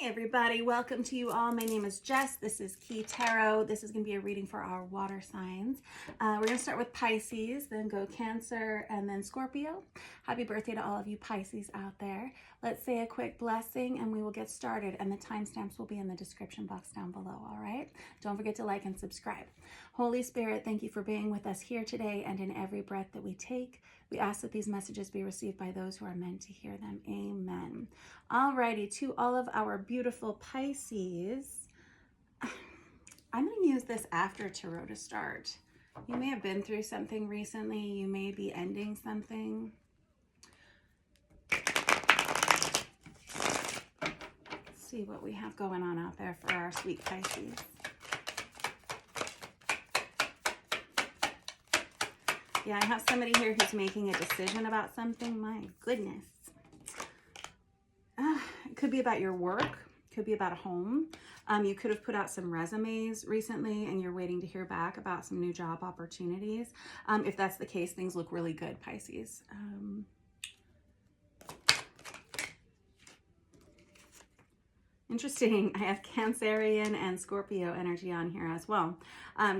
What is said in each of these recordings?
Hey everybody, welcome to you all. My name is Jess. This is Key Tarot. This is going to be a reading for our water signs. We're going to start with Pisces, then go Cancer, and then Scorpio. Happy birthday to all of you Pisces out there. Let's say a quick blessing and we will get started, and the timestamps will be in the description box down below, all right? Don't forget to like and subscribe. Holy Spirit, thank you for being with us here today and in every breath that we take. We ask that these messages be received by those who are meant to hear them. Amen. Alrighty, to all of our beautiful Pisces, I'm going to use this after tarot to start. You may have been through something recently. You may be ending something. Let's see what we have going on out there for our sweet Pisces. Yeah, I have somebody here who's making a decision about something. My goodness. It could be about your work. Could be about a home. You could have put out some resumes recently and you're waiting to hear back about some new job opportunities. If that's the case, things look really good, Pisces. Interesting. I have Cancerian and Scorpio energy on here as well.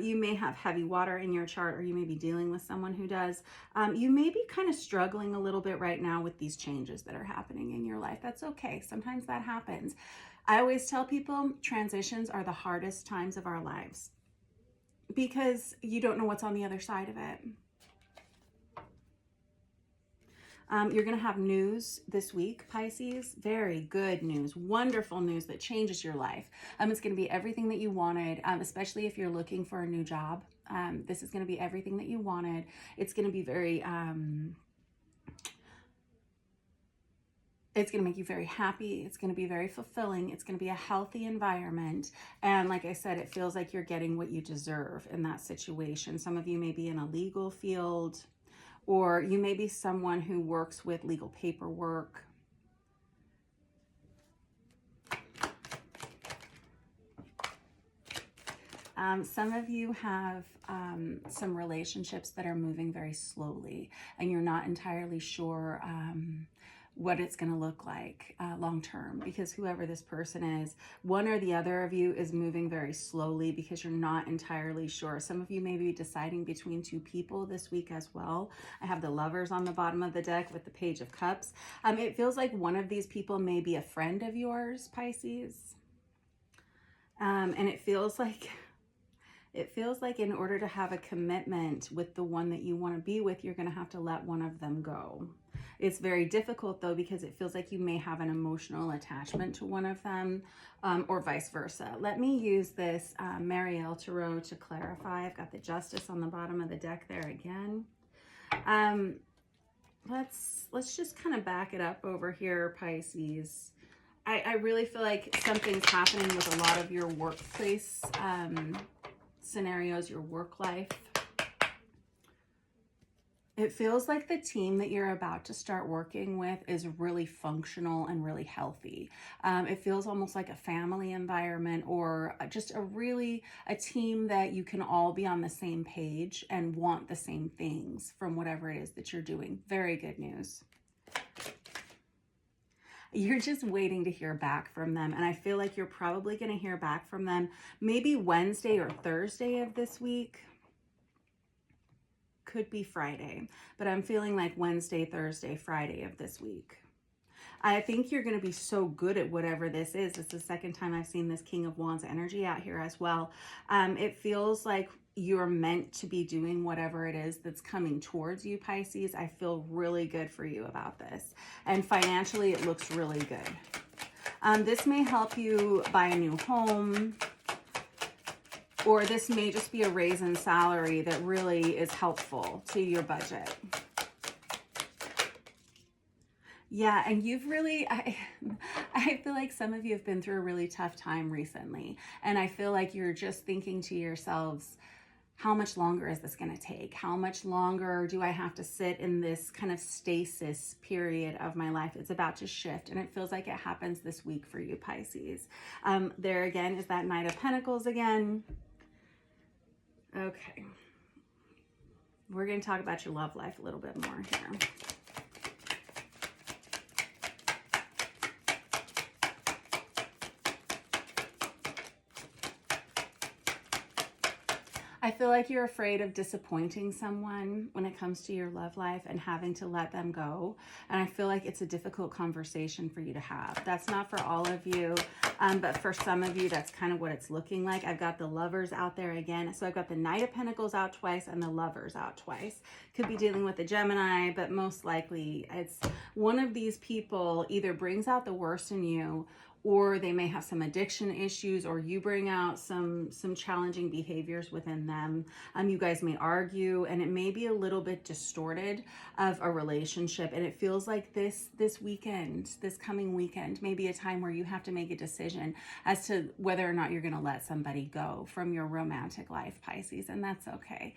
You may have heavy water in your chart, or you may be dealing with someone who does. You may be kind of struggling a little bit right now with these changes that are happening in your life. That's okay. Sometimes that happens. I always tell people transitions are the hardest times of our lives because you don't know what's on the other side of it. You're going to have news this week, Pisces. Very good news, wonderful news that changes your life. It's going to be everything that you wanted, especially if you're looking for a new job. This is going to be everything that you wanted. It's going to be very, it's going to make you very happy. It's going to be very fulfilling. It's going to be a healthy environment. And like I said, it feels like you're getting what you deserve in that situation. Some of you may be in a legal field, or you may be someone who works with legal paperwork. Some of you have some relationships that are moving very slowly, and you're not entirely sure what it's going to look like long term, because whoever this person is, one or the other of you is moving very slowly because you're not entirely sure. Some of you may be deciding between two people this week as well. I have the Lovers on the bottom of the deck with the Page of Cups. It feels like one of these people may be a friend of yours, Pisces. And it feels like in order to have a commitment with the one that you want to be with, you're going to have to let one of them go. It's very difficult though, because it feels like you may have an emotional attachment to one of them, or vice versa. Let me use this Marielle Tarot to clarify. I've got the Justice on the bottom of the deck there again. Let's just kind of back it up over here, Pisces. I really feel like something's happening with a lot of your workplace scenarios, your work life. It feels like the team that you're about to start working with is really functional and really healthy. It feels almost like a family environment, or just a team that you can all be on the same page and want the same things from whatever it is that you're doing. Very good news. You're just waiting to hear back from them. And I feel like you're probably going to hear back from them maybe Wednesday or Thursday of this week. Could be Friday, but I'm feeling like Wednesday, Thursday, Friday of this week. I think you're going to be so good at whatever this is. It's the second time I've seen this King of Wands energy out here as well. It feels like you're meant to be doing whatever it is that's coming towards you, Pisces. I feel really good for you about this. And financially, it looks really good. This may help you buy a new home, or this may just be a raise in salary that really is helpful to your budget. Yeah, and you've really, I feel like some of you have been through a really tough time recently. And I feel like you're just thinking to yourselves, how much longer is this going to take? How much longer do I have to sit in this kind of stasis period of my life? It's about to shift, and it feels like it happens this week for you, Pisces. There again is that Knight of Pentacles again. Okay. We're going to talk about your love life a little bit more here. I feel like you're afraid of disappointing someone when it comes to your love life and having to let them go. And I feel like it's a difficult conversation for you to have. That's not for all of you, but for some of you, that's kind of what it's looking like. I've got the Lovers out there again. So I've got the Knight of Pentacles out twice and the Lovers out twice. Could be dealing with a Gemini, but most likely it's one of these people either brings out the worst in you, or they may have some addiction issues, or you bring out some challenging behaviors within them. You guys may argue, and it may be a little bit distorted of a relationship. And it feels like this weekend, this coming weekend, may be a time where you have to make a decision as to whether or not you're going to let somebody go from your romantic life, Pisces, and that's okay.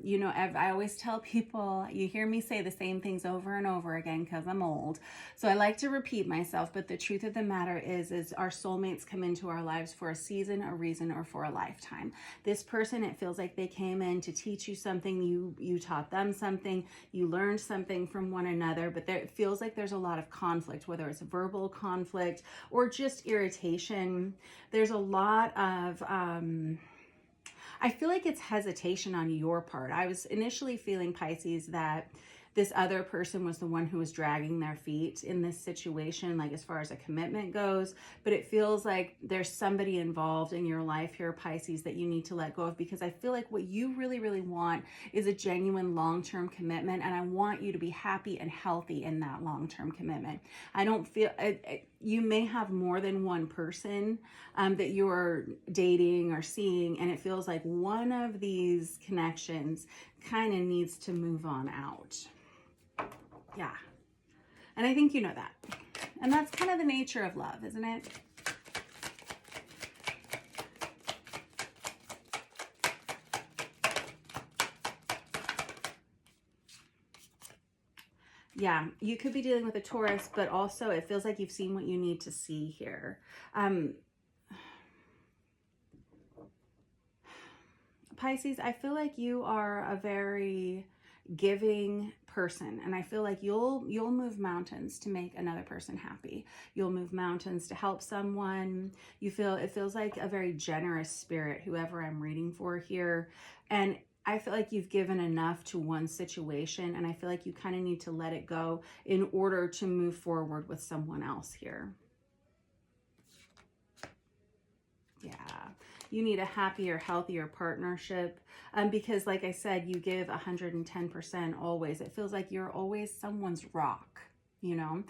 You know, I always tell people, you hear me say the same things over and over again because I'm old. So I like to repeat myself, but the truth of the matter is our soulmates come into our lives for a season, a reason, or for a lifetime. This person, it feels like they came in to teach you something, you taught them something, you learned something from one another, but it feels like there's a lot of conflict, whether it's verbal conflict or just irritation. There's a lot of I feel like it's hesitation on your part. I was initially feeling, Pisces, that this other person was the one who was dragging their feet in this situation, like as far as a commitment goes. But it feels like there's somebody involved in your life here, Pisces, that you need to let go of, because I feel like what you really, really want is a genuine long-term commitment. And I want you to be happy and healthy in that long-term commitment. I don't feel, you may have more than one person that you're dating or seeing, and it feels like one of these connections kind of needs to move on out. Yeah. And I think you know that. And that's kind of the nature of love, isn't it? Yeah, you could be dealing with a Taurus, but also it feels like you've seen what you need to see here. Pisces, I feel like you are a very giving person, and I feel like you'll move mountains to make another person happy. You'll move mountains to help someone. It feels like a very generous spirit, whoever I'm reading for here. And I feel like you've given enough to one situation, and I feel like you kind of need to let it go in order to move forward with someone else here. Yeah. You need a happier, healthier partnership, because like I said, you give 110% always. It feels like you're always someone's rock, you know.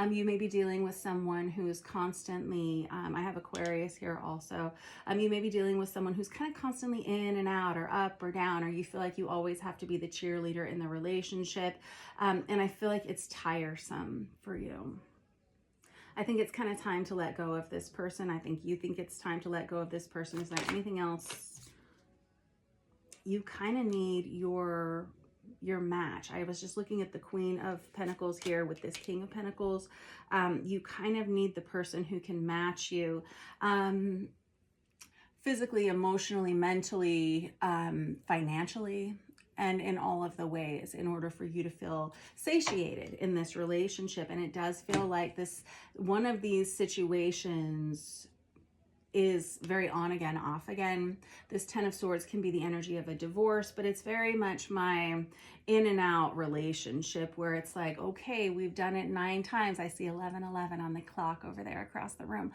You may be dealing with someone who's constantly, I have Aquarius here also. You may be dealing with someone who's kind of constantly in and out, or up or down, or you feel like you always have to be the cheerleader in the relationship. And I feel like it's tiresome for you. I think it's kind of time to let go of this person. I think you think it's time to let go of this person. Is there anything else? You kind of need your match. I was just looking at the Queen of Pentacles here with this King of Pentacles. You kind of need the person who can match you physically, emotionally, mentally, financially, and in all of the ways, in order for you to feel satiated in this relationship. And it does feel like one of these situations is very on again, off again. This Ten of Swords can be the energy of a divorce, but it's very much my in and out relationship where it's like, okay, we've done it 9 times. I see 11:11 on the clock over there across the room.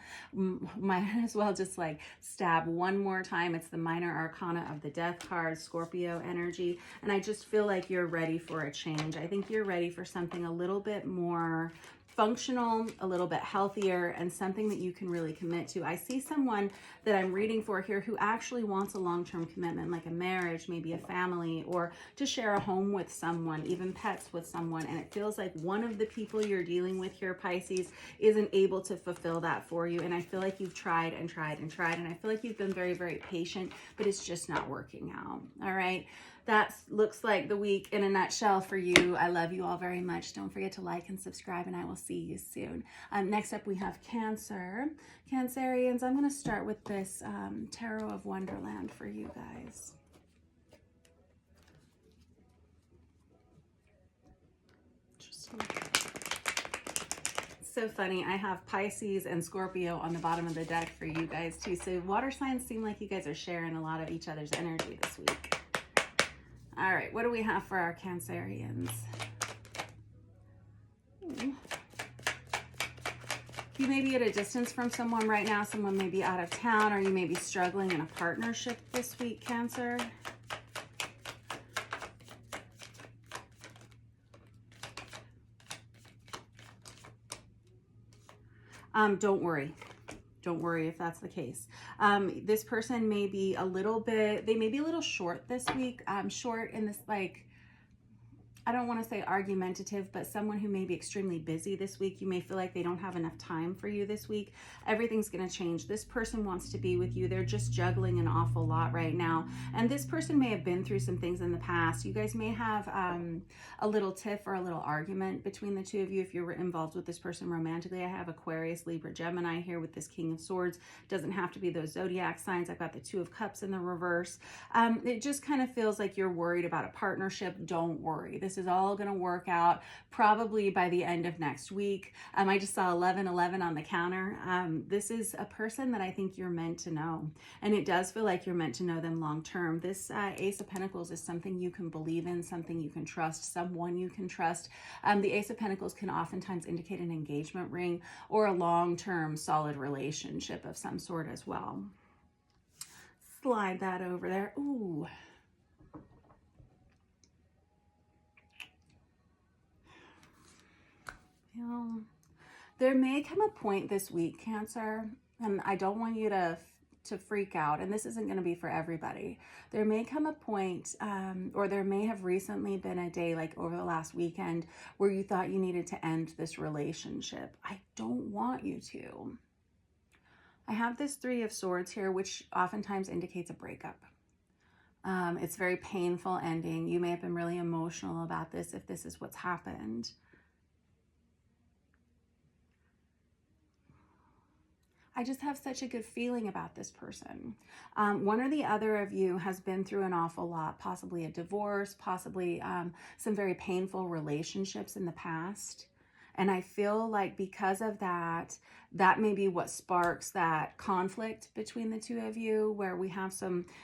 Might as well just like stab one more time. It's the minor arcana of the Death card, Scorpio energy. And I just feel like you're ready for a change. I think you're ready for something a little bit more functional, a little bit healthier, and something that you can really commit to. I see someone that I'm reading for here who actually wants a long-term commitment, like a marriage, maybe a family, or to share a home with someone, even pets with someone. And it feels like one of the people you're dealing with here, Pisces, isn't able to fulfill that for you. And I feel like you've tried and tried and tried, and I feel like you've been very, very patient, but it's just not working out. All right. That looks like the week in a nutshell for you. I love you all very much. Don't forget to like and subscribe, and I will see you soon. Next up, we have Cancer. Cancerians, I'm going to start with this Tarot of Wonderland for you guys. so funny. I have Pisces and Scorpio on the bottom of the deck for you guys too. So water signs seem like you guys are sharing a lot of each other's energy this week. All right, what do we have for our Cancerians? You may be at a distance from someone right now. Someone may be out of town, or you may be struggling in a partnership this week, Cancer. Don't worry. Don't worry if that's the case. This person may be a little bit, they may be a little short this week. Short in this, like, I don't want to say argumentative, but someone who may be extremely busy this week. You may feel like they don't have enough time for you this week. Everything's going to change. This person wants to be with you. They're just juggling an awful lot right now. And this person may have been through some things in the past. You guys may have a little tiff or a little argument between the two of you if you're involved with this person romantically. I have Aquarius, Libra, Gemini here with this King of Swords. Doesn't have to be those zodiac signs. I've got the Two of Cups in the reverse. It just kind of feels like you're worried about a partnership. Don't worry. This is all going to work out probably by the end of next week. I just saw 1111 on the counter. This is a person that I think you're meant to know. And it does feel like you're meant to know them long term. This Ace of Pentacles is something you can believe in, something you can trust, someone you can trust. The Ace of Pentacles can oftentimes indicate an engagement ring or a long-term solid relationship of some sort as well. Slide that over there. Ooh. There may come a point this week, Cancer, and I don't want you to freak out, and this isn't going to be for everybody. There may come a point, or there may have recently been a day, like over the last weekend, where you thought you needed to end this relationship. I don't want you to. I have this Three of Swords here, which oftentimes indicates a breakup. It's very painful ending. You may have been really emotional about this if this is what's happened. I just have such a good feeling about this person. One or the other of you has been through an awful lot, possibly a divorce, possibly some very painful relationships in the past. And I feel like because of that, that may be what sparks that conflict between the two of you, where we have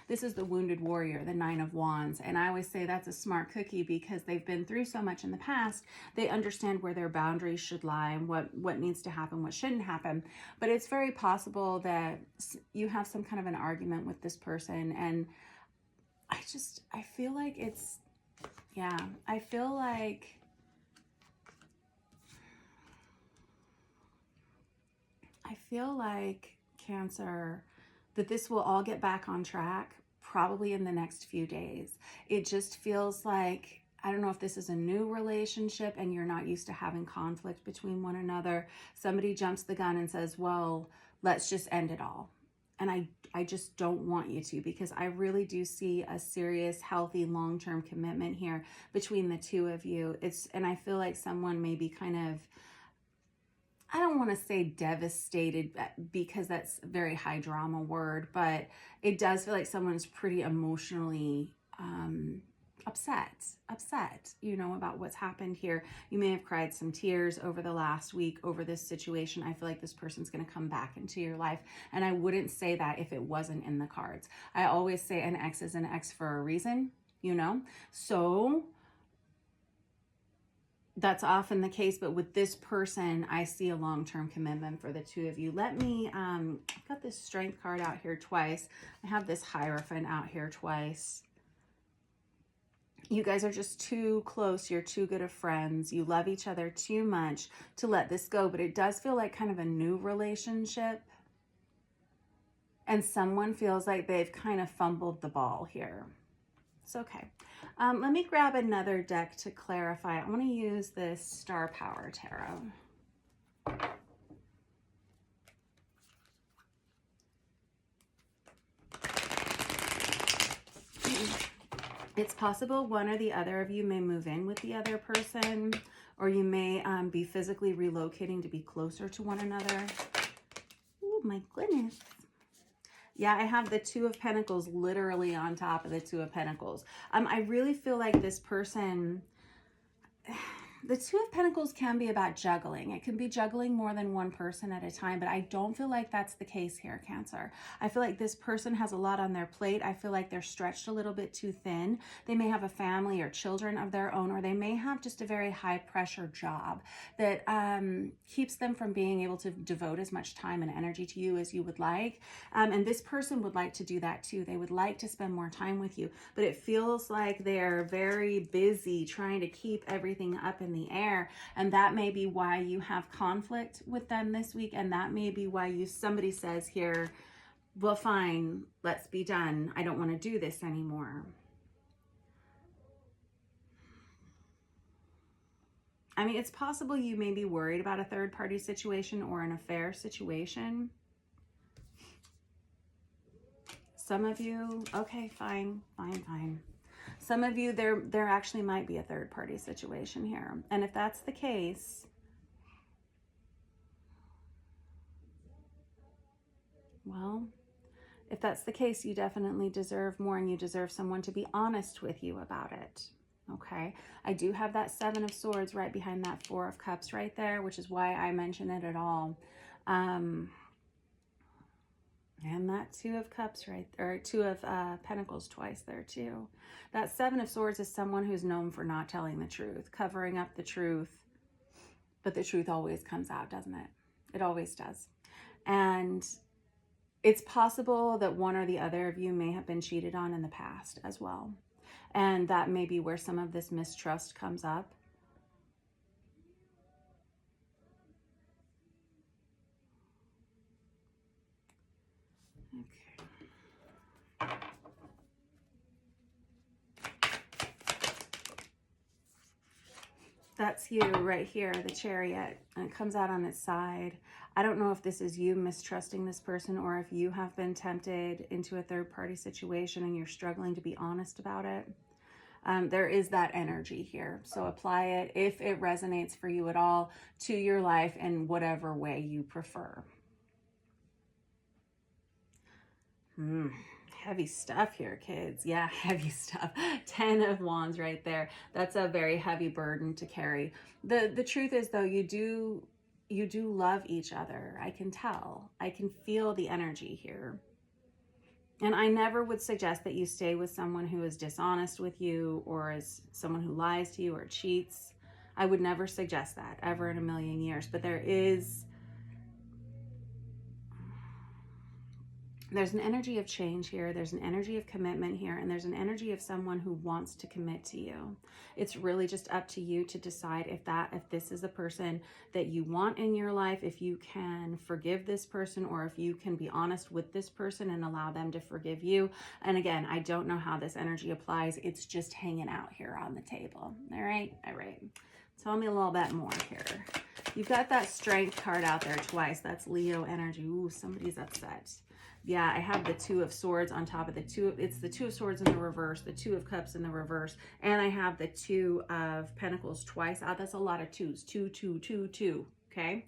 this is the Wounded Warrior, the Nine of Wands. And I always say that's a smart cookie because they've been through so much in the past. They understand where their boundaries should lie and what needs to happen, what shouldn't happen. But it's very possible that you have some kind of an argument with this person. And I feel like I feel like Cancer, that this will all get back on track probably in the next few days. It just feels like, I don't know if this is a new relationship and you're not used to having conflict between one another. Somebody jumps the gun and says, well, let's just end it all. And I just don't want you to, because I really do see a serious, healthy, long-term commitment here between the two of you. And I feel like someone may be kind of, I don't want to say devastated because that's a very high drama word, but it does feel like someone's pretty emotionally upset, about what's happened here. You may have cried some tears over the last week over this situation. I feel like this person's going to come back into your life. And I wouldn't say that if it wasn't in the cards. I always say an ex is an ex for a reason, So that's often the case, but with this person, I see a long-term commitment for the two of you. Let me, I've got this Strength card out here twice. I have this Hierophant out here twice. You guys are just too close. You're too good of friends. You love each other too much to let this go, but it does feel like kind of a new relationship. And someone feels like they've kind of fumbled the ball here. It's okay. Let me grab another deck to clarify. I want to use this Star Power Tarot. It's possible one or the other of you may move in with the other person, or you may be physically relocating to be closer to one another. Oh my goodness. Yeah, I have the Two of Pentacles literally on top of the Two of Pentacles. I really feel like this person, The Two of Pentacles can be about juggling. It can be juggling more than one person at a time, but I don't feel like that's the case here, Cancer. I feel like this person has a lot on their plate. I feel like they're stretched a little bit too thin. They may have a family or children of their own, or they may have just a very high pressure job that keeps them from being able to devote as much time and energy to you as you would like. And this person would like to do that too. They would like to spend more time with you, but it feels like they're very busy trying to keep everything up in the air, and that may be why you have conflict with them this week, and that may be why somebody says here, well, fine, let's be done. I don't want to do this anymore. I mean, it's possible you may be worried about a third-party situation or an affair situation. Some of you, okay, fine. Some of you, there actually might be a third-party situation here. And if that's the case, well, if that's the case, you definitely deserve more, and you deserve someone to be honest with you about it. Okay, I do have that Seven of Swords right behind that Four of Cups right there, which is why I mention it at all. And that Two of Cups right there, or Two of Pentacles twice there too. That Seven of Swords is someone who's known for not telling the truth, covering up the truth, but the truth always comes out, doesn't it? It always does. And it's possible that one or the other of you may have been cheated on in the past as well. And that may be where some of this mistrust comes up. Okay. That's you right here, the Chariot, and it comes out on its side. I don't know if this is you mistrusting this person, or if you have been tempted into a third-party situation and you're struggling to be honest about it. There is that energy here. So apply it, if it resonates for you at all, to your life in whatever way you prefer. Heavy stuff here, kids. Yeah, heavy stuff. 10 of Wands right there. That's a very heavy burden to carry. The truth is, though, you do love each other. I can tell. I can feel the energy here. And I never would suggest that you stay with someone who is dishonest with you, or is someone who lies to you or cheats. I would never suggest that, ever in a million years. But there's an energy of change here. There's an energy of commitment here. And there's an energy of someone who wants to commit to you. It's really just up to you to decide if this is a person that you want in your life, if you can forgive this person, or if you can be honest with this person and allow them to forgive you. And again, I don't know how this energy applies. It's just hanging out here on the table. All right. Tell me a little bit more here. You've got that Strength card out there twice. That's Leo energy. Ooh, somebody's upset. Yeah, I have the Two of Swords on top of it's the Two of Swords in the reverse, the Two of Cups in the reverse, and I have the Two of Pentacles twice out. That's a lot of twos. Two. Okay.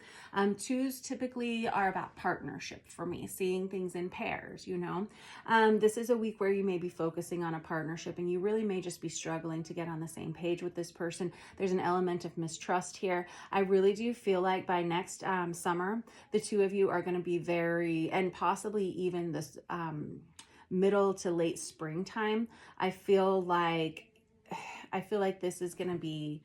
Twos typically are about partnership for me, seeing things in pairs, you know. This is a week where you may be focusing on a partnership, and you really may just be struggling to get on the same page with this person. There's an element of mistrust here. I really do feel like by next summer, the two of you are going to be and possibly even this middle to late springtime. I feel like this is going to be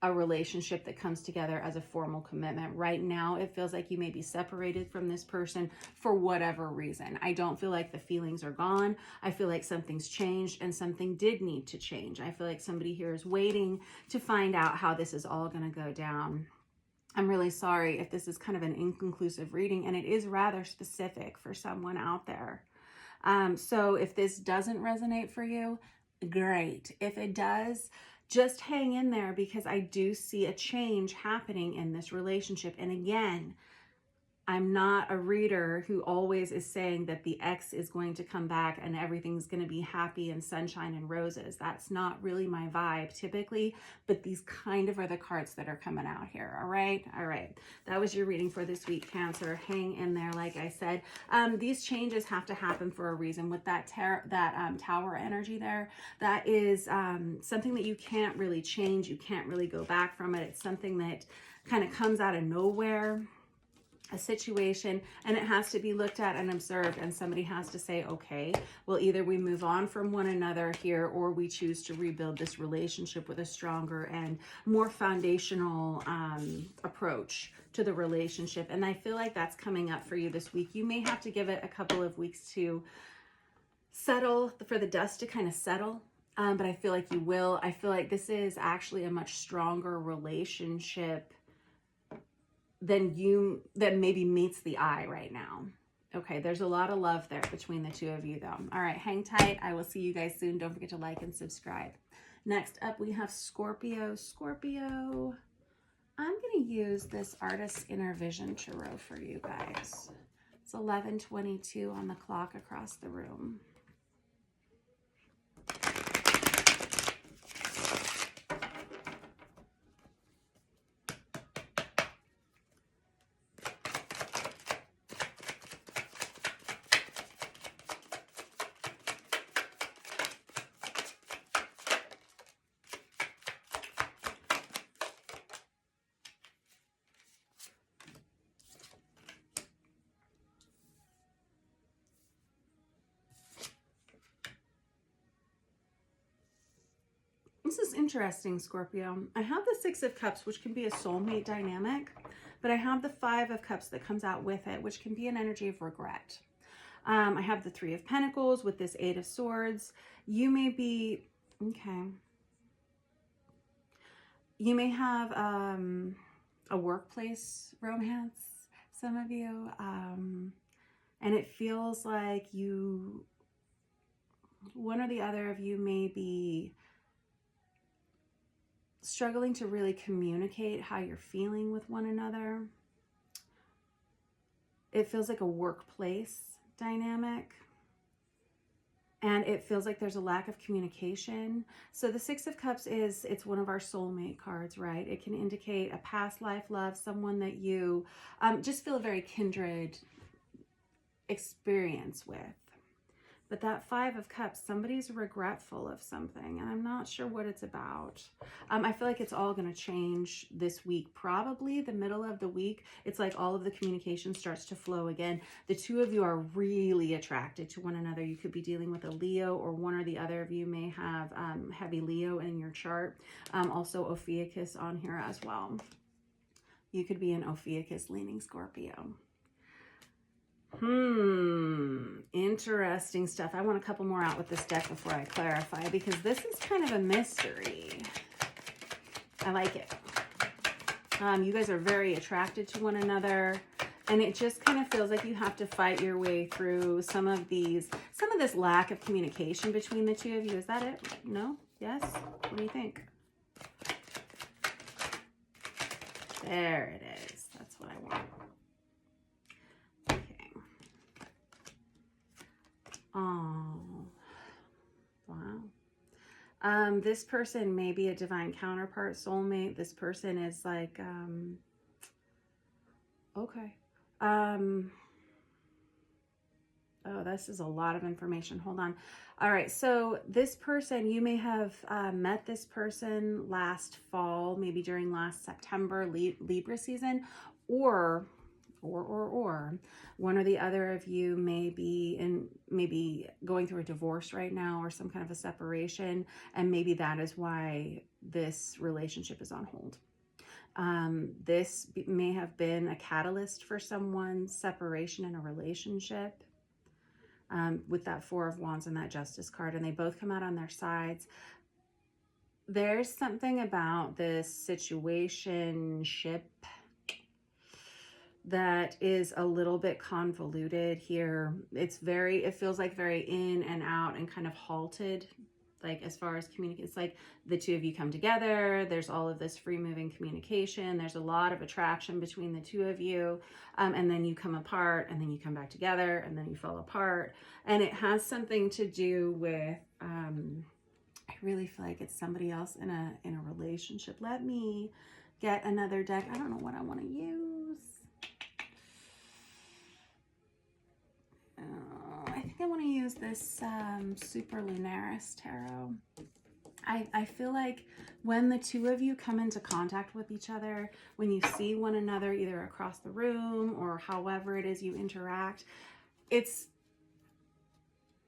a relationship that comes together as a formal commitment. Right now, it feels like you may be separated from this person for whatever reason. I don't feel like the feelings are gone. I feel like something's changed, and something did need to change. I feel like somebody here is waiting to find out how this is all going to go down. I'm really sorry if this is kind of an inconclusive reading, and it is rather specific for someone out there. So if this doesn't resonate for you, great. If it does, just hang in there, because I do see a change happening in this relationship. And again, I'm not a reader who always is saying that the ex is going to come back and everything's going to be happy and sunshine and roses. That's not really my vibe typically, but these kind of are the cards that are coming out here. All right. All right. That was your reading for this week, Cancer. Hang in there. Like I said, these changes have to happen for a reason. With that tower energy there, that is something that you can't really change. You can't really go back from it. It's something that kind of comes out of nowhere, a situation, and it has to be looked at and observed, and somebody has to say, okay, well, either we move on from one another here, or we choose to rebuild this relationship with a stronger and more foundational approach to the relationship. And I feel like that's coming up for you this week. You may have to give it a couple of weeks to settle, for the dust to kind of settle. But I feel like you will. I feel like this is actually a much stronger relationship than maybe meets the eye right now. Okay, there's a lot of love there between the two of you though. All right, hang tight. I will see you guys soon. Don't forget to like and subscribe. Next up, we have Scorpio. Scorpio, I'm going to use this Artist's Inner Vision Tarot for you guys. It's 11:22 on the clock across the room. This is interesting, Scorpio. I have the Six of Cups, which can be a soulmate dynamic, but I have the Five of Cups that comes out with it, which can be an energy of regret. I have the Three of Pentacles with this Eight of Swords. You may be, okay. You may have a workplace romance, some of you, and it feels like one or the other of you may be struggling to really communicate how you're feeling with one another. It feels like a workplace dynamic, and it feels like there's a lack of communication. So the Six of Cups it's one of our soulmate cards, right? It can indicate a past life love, someone that you just feel a very kindred experience with. But that Five of Cups, somebody's regretful of something, and I'm not sure what it's about. I feel like it's all going to change this week, probably the middle of the week. It's like all of the communication starts to flow again. The two of you are really attracted to one another. You could be dealing with a Leo, or one or the other of you may have heavy Leo in your chart. Also Ophiuchus on here as well. You could be an Ophiuchus leaning Scorpio. Interesting stuff. I want a couple more out with this deck before I clarify, because this is kind of a mystery. I like it. You guys are very attracted to one another, and it just kind of feels like you have to fight your way through some of this lack of communication between the two of you. Is that it? No? Yes? What do you think? There it is. That's what I want. Oh, wow. This person may be a divine counterpart, soulmate. This person is like, okay. Oh, this is a lot of information. Hold on. All right. So this person, you may have met this person last fall, maybe during last September, Libra season, or one or the other of you may be going through a divorce right now, or some kind of a separation, and maybe that is why this relationship is on hold. This may have been a catalyst for someone's separation in a relationship, with that Four of Wands and that Justice card, and they both come out on their sides. There's something about this situationship that is a little bit convoluted here. It feels like very in and out and kind of halted. Like as far as communicate, it's like the two of you come together. There's all of this free moving communication. There's a lot of attraction between the two of you. And then you come apart, and then you come back together, and then you fall apart. And it has something to do with, I really feel like it's somebody else in a relationship. Let me get another deck. I don't know what I want to use. I think I want to use this Super Lunaris Tarot. I feel like when the two of you come into contact with each other, when you see one another either across the room or however it is you interact,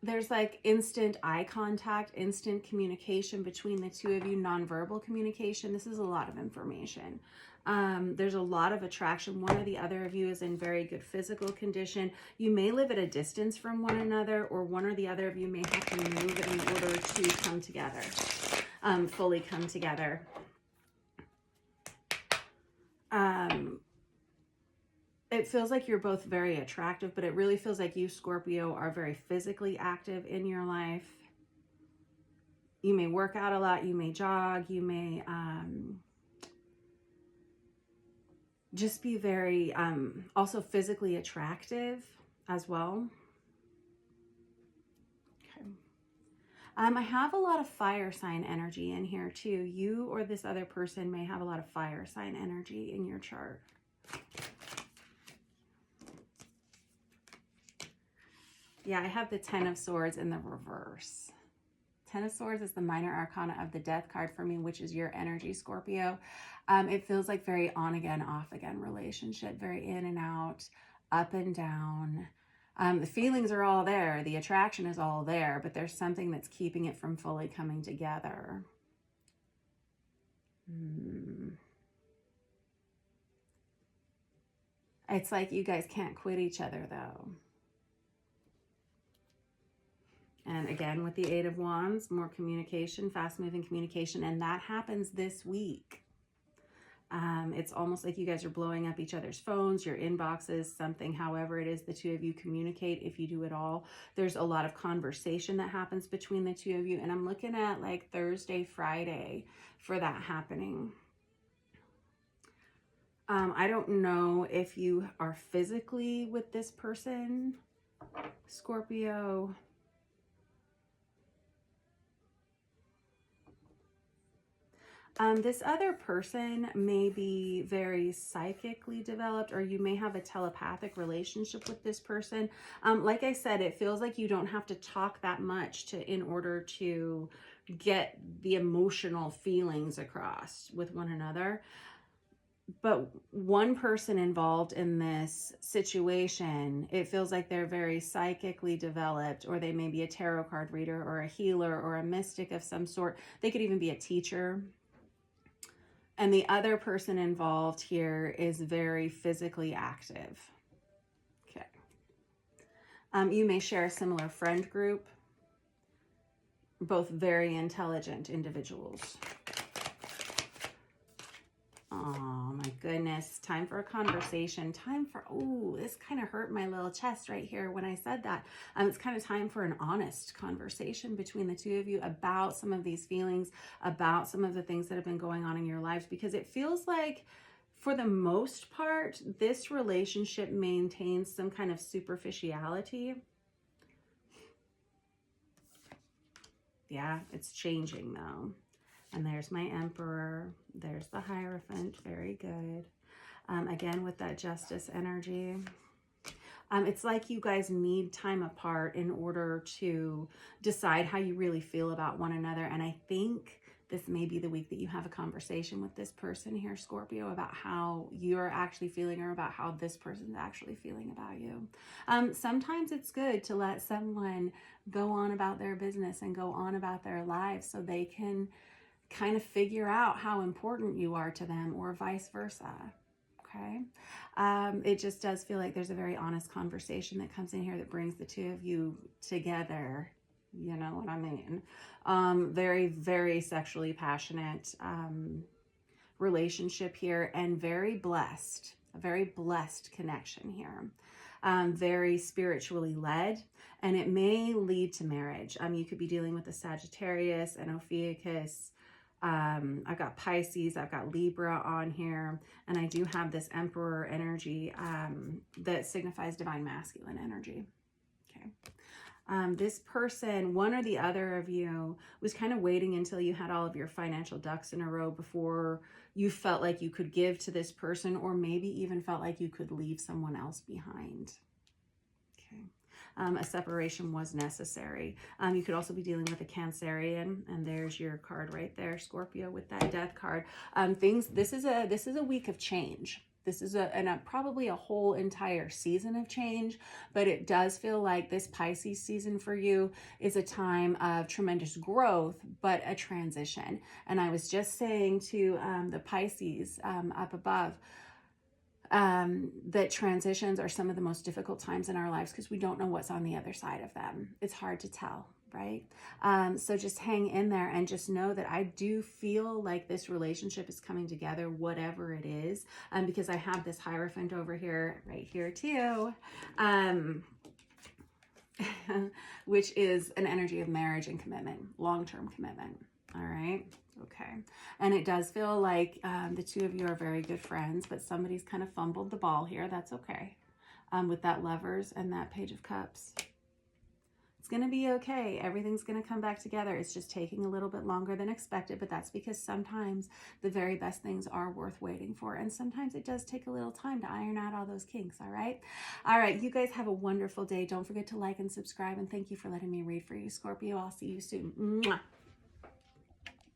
there's like instant eye contact, instant communication between the two of you, nonverbal communication. This is a lot of information. There's a lot of attraction. One or the other of you is in very good physical condition. You may live at a distance from one another, or one or the other of you may have to move in order to come together, fully come together. It feels like you're both very attractive, but it really feels like you, Scorpio, are very physically active in your life. You may work out a lot. You may jog. You may just be very also physically attractive as well. Okay. I have a lot of fire sign energy in here too. You or this other person may have a lot of fire sign energy in your chart. Yeah, I have the Ten of Swords in the reverse. Ten of Swords is the minor arcana of the Death card for me, which is your energy, Scorpio. It feels like very on again, off again relationship, very in and out, up and down. The feelings are all there. The attraction is all there, but there's something that's keeping it from fully coming together. It's like you guys can't quit each other though. And again, with the Eight of Wands, more communication, fast-moving communication, and that happens this week. It's almost like you guys are blowing up each other's phones, your inboxes, something, however it is the two of you communicate, if you do it all. There's a lot of conversation that happens between the two of you, and I'm looking at like Thursday, Friday for that happening. I don't know if you are physically with this person, Scorpio. This other person may be very psychically developed, or you may have a telepathic relationship with this person. Like I said, it feels like you don't have to talk that much in order to get the emotional feelings across with one another. But one person involved in this situation, it feels like they're very psychically developed, or they may be a tarot card reader or a healer or a mystic of some sort. They could even be a teacher. And the other person involved here is very physically active. Okay. You may share a similar friend group. Both very intelligent individuals. Oh my goodness. Time for a conversation. Time for, oh, this kind of hurt my little chest right here when I said that. It's kind of time for an honest conversation between the two of you about some of these feelings, about some of the things that have been going on in your lives, because it feels like for the most part, this relationship maintains some kind of superficiality. Yeah, it's changing though. And there's my Emperor. There's the Hierophant. Very good. Again, with that Justice energy. It's like you guys need time apart in order to decide how you really feel about one another. And I think this may be the week that you have a conversation with this person here, Scorpio, about how you're actually feeling or about how this person's actually feeling about you. Sometimes it's good to let someone go on about their business and go on about their lives so they can kind of figure out how important you are to them, or vice versa. Okay. It just does feel like there's a very honest conversation that comes in here that brings the two of you together. You know what I mean? Very, very sexually passionate relationship here, and very blessed, a very blessed connection here. very spiritually led, and it may lead to marriage. You could be dealing with a Sagittarius, an Ophiuchus. I've got Pisces, I've got Libra on here, and I do have this Emperor energy that signifies divine masculine energy. Okay. This person, one or the other of you, was kind of waiting until you had all of your financial ducks in a row before you felt like you could give to this person, or maybe even felt like you could leave someone else behind. Okay. A separation was necessary. You could also be dealing with a Cancerian, and there's your card right there, Scorpio, with that Death card. This is a week of change. This is probably a whole entire season of change, but it does feel like this Pisces season for you is a time of tremendous growth, but a transition. And I was just saying to the Pisces up above, that transitions are some of the most difficult times in our lives because we don't know what's on the other side of them. It's hard to tell, right? So just hang in there and just know that I do feel like this relationship is coming together, whatever it is, because I have this Hierophant over here, right here too, which is an energy of marriage and commitment, long-term commitment. All right. Okay. And it does feel like the two of you are very good friends, but somebody's kind of fumbled the ball here. That's okay. With that Lovers and that Page of Cups. It's going to be okay. Everything's going to come back together. It's just taking a little bit longer than expected, but that's because sometimes the very best things are worth waiting for. And sometimes it does take a little time to iron out all those kinks. All right. All right. You guys have a wonderful day. Don't forget to like and subscribe. And thank you for letting me read for you, Scorpio. I'll see you soon. Mwah.